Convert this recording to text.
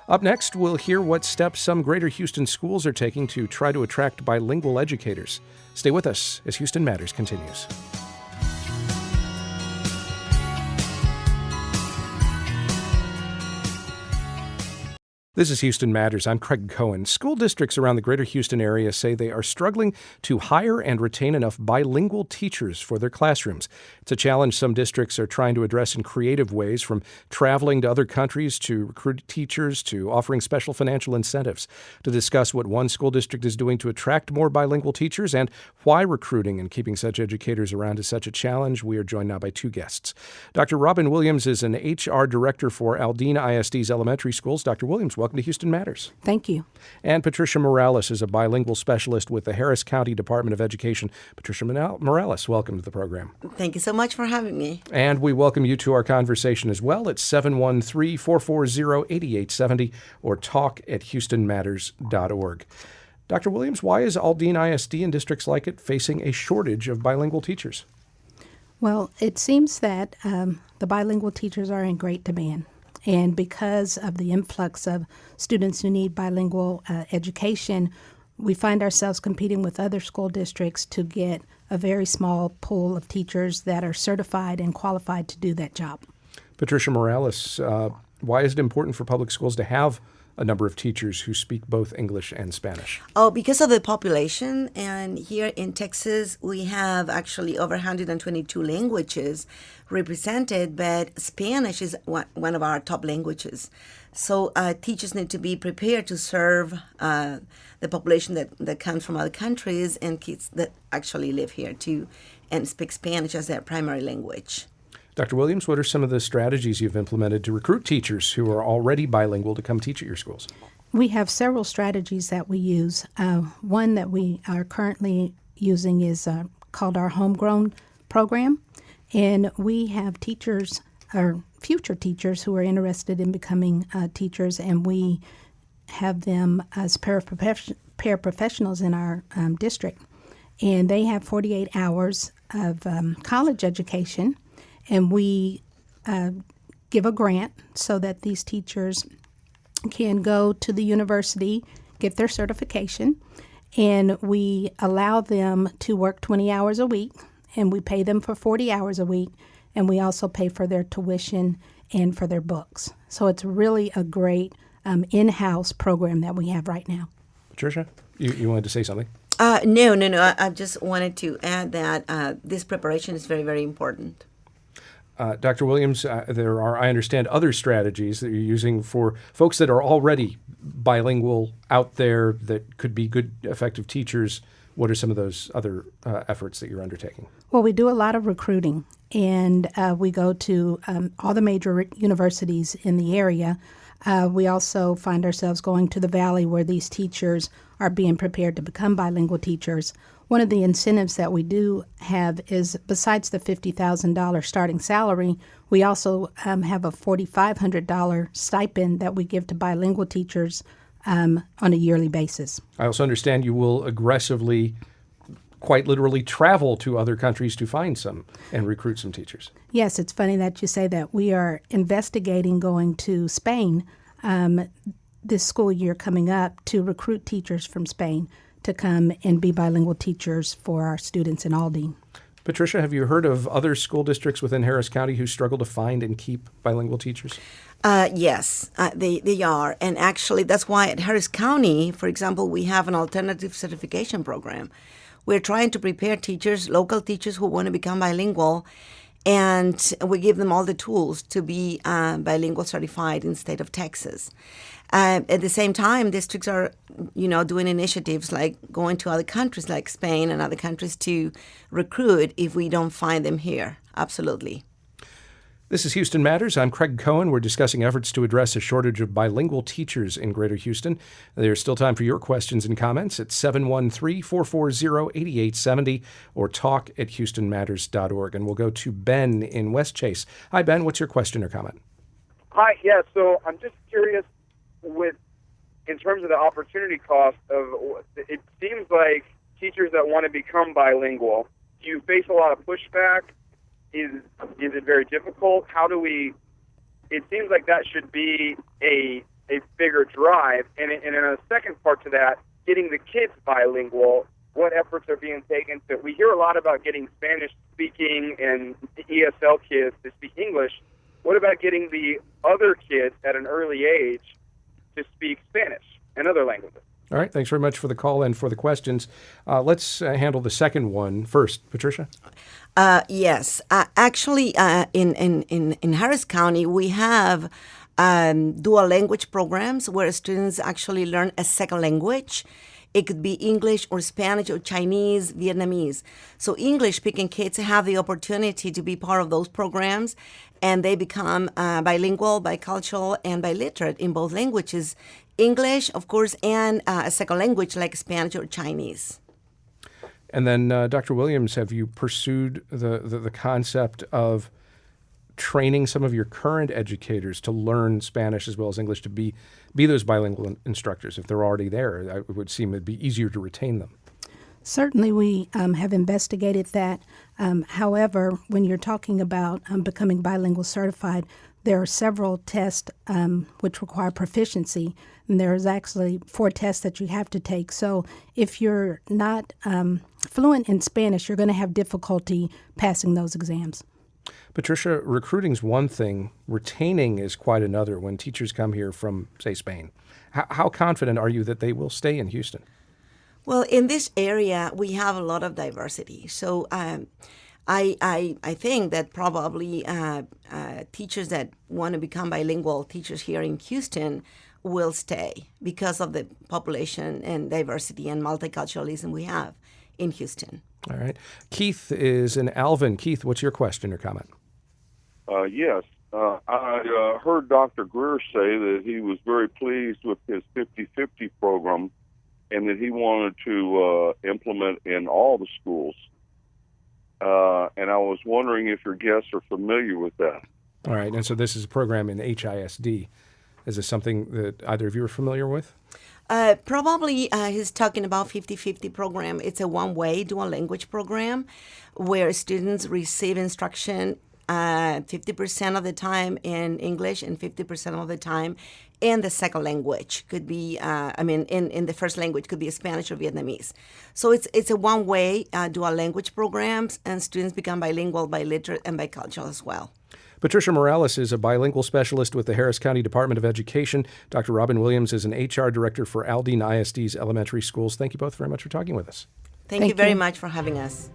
Up next, we'll hear what steps some Greater Houston schools are taking to try to attract bilingual educators. Stay with us as Houston Matters continues. This is Houston Matters. I'm Craig Cohen. School districts around the greater Houston area say they are struggling to hire and retain enough bilingual teachers for their classrooms. It's a challenge some districts are trying to address in creative ways, from traveling to other countries to recruit teachers to offering special financial incentives. To discuss what one school district is doing to attract more bilingual teachers and why recruiting and keeping such educators around is such a challenge, we are joined now by two guests. Dr. Robin Williams is an HR director for Aldine ISD's elementary schools. Dr. Williams, welcome to Houston Matters. Thank you. And Patricia Morales is a bilingual specialist with the Harris County Department of Education. Patricia Morales, welcome to the program. Thank you so much for having me. And we welcome you to our conversation as well at 713-440-8870 or talk@houstonmatters.org. Dr. Williams, why is Aldine ISD and districts like it facing a shortage of bilingual teachers? Well, it seems that the bilingual teachers are in great demand. And because of the influx of students who need bilingual education, we find ourselves competing with other school districts to get a very small pool of teachers that are certified and qualified to do that job. Patricia Morales, why is it important for public schools to have a number of teachers who speak both English and Spanish? Oh, because of the population. And here in Texas, we have actually over 122 languages represented, but Spanish is one of our top languages. So teachers need to be prepared to serve the population that comes from other countries and kids that actually live here too and speak Spanish as their primary language. Dr. Williams, what are some of the strategies you've implemented to recruit teachers who are already bilingual to come teach at your schools? We have several strategies that we use. One that we are currently using is called our Homegrown program. And we have teachers, or future teachers, who are interested in becoming teachers, and we have them as paraprofessionals in our district. And they have 48 hours of college education. And we give a grant so that these teachers can go to the university, get their certification, and we allow them to work 20 hours a week, and we pay them for 40 hours a week, and we also pay for their tuition and for their books. So it's really a great in-house program that we have right now. Patricia, you wanted to say something? No. I just wanted to add that this preparation is very, very important. Dr. Williams, there are, I understand, other strategies that you're using for folks that are already bilingual out there that could be good, effective teachers. What are some of those other efforts that you're undertaking? Well, we do a lot of recruiting, and we go to all the major universities in the area. We also find ourselves going to the Valley where these teachers are being prepared to become bilingual teachers. One of the incentives that we do have is, besides the $50,000 starting salary, we also have a $4,500 stipend that we give to bilingual teachers on a yearly basis. I also understand you will aggressively, quite literally, travel to other countries to find some and recruit some teachers. Yes, it's funny that you say that. We are investigating going to Spain this school year coming up to recruit teachers from Spain to come and be bilingual teachers for our students in Aldine. Patricia, have you heard of other school districts within Harris County who struggle to find and keep bilingual teachers? Yes, they are. And actually, that's why at Harris County, for example, we have an alternative certification program. We're trying to prepare teachers, local teachers who want to become bilingual, and we give them all the tools to be bilingual certified in the state of Texas. At the same time, districts are, doing initiatives like going to other countries like Spain and other countries to recruit if we don't find them here. Absolutely. This is Houston Matters. I'm Craig Cohen. We're discussing efforts to address a shortage of bilingual teachers in Greater Houston. There's still time for your questions and comments at 713-440-8870 or talk@houstonmatters.org. And we'll go to Ben in West Chase. Hi, Ben. What's your question or comment? Hi. Yeah. So I'm just curious in terms of the opportunity cost of, it seems like teachers that want to become bilingual, do you face a lot of pushback? Is it very difficult? It seems like that should be a bigger drive? And in a second part to that, getting the kids bilingual, what efforts are being taken to, we hear a lot about getting Spanish-speaking and ESL kids to speak English. What about getting the other kids at an early age to speak Spanish and other languages? All right. Thanks very much for the call and for the questions. Let's handle the second one first. Patricia? Yes. Actually, in Harris County, we have dual language programs where students actually learn a second language. It could be English or Spanish or Chinese, Vietnamese. So English-speaking kids have the opportunity to be part of those programs, and they become bilingual, bicultural, and biliterate in both languages, English, of course, and a second language like Spanish or Chinese. And then, Dr. Williams, have you pursued the concept of training some of your current educators to learn Spanish as well as English to be those bilingual instructors? If they're already there, it would seem it'd be easier to retain them. Certainly, we have investigated that. However, when you're talking about becoming bilingual certified, there are several tests which require proficiency, and there's actually 4 tests that you have to take. So if you're not fluent in Spanish, you're going to have difficulty passing those exams. Patricia, recruiting's one thing, retaining is quite another when teachers come here from, say, Spain. How confident are you that they will stay in Houston? Well, in this area, we have a lot of diversity. So I think that probably teachers that want to become bilingual, teachers here in Houston, will stay because of the population and diversity and multiculturalism we have in Houston. All right. Keith is in Alvin. Keith, what's your question or comment? Yes. I heard Dr. Greer say that he was very pleased with his 50-50 program and that he wanted to implement in all the schools. And I was wondering if your guests are familiar with that. All right. And so this is a program in HISD. Is this something that either of you are familiar with? Probably he's talking about 50-50 program. It's a one-way dual language program where students receive instruction 50% of the time in English and 50% of the time in the second language. Could be, in the first language could be Spanish or Vietnamese. So it's a one-way dual language programs, and students become bilingual, biliterate, and bicultural as well. Patricia Morales is a bilingual specialist with the Harris County Department of Education. Dr. Robin Williams is an HR director for Aldine ISD's elementary schools. Thank you both very much for talking with us. Thank you very much for having us.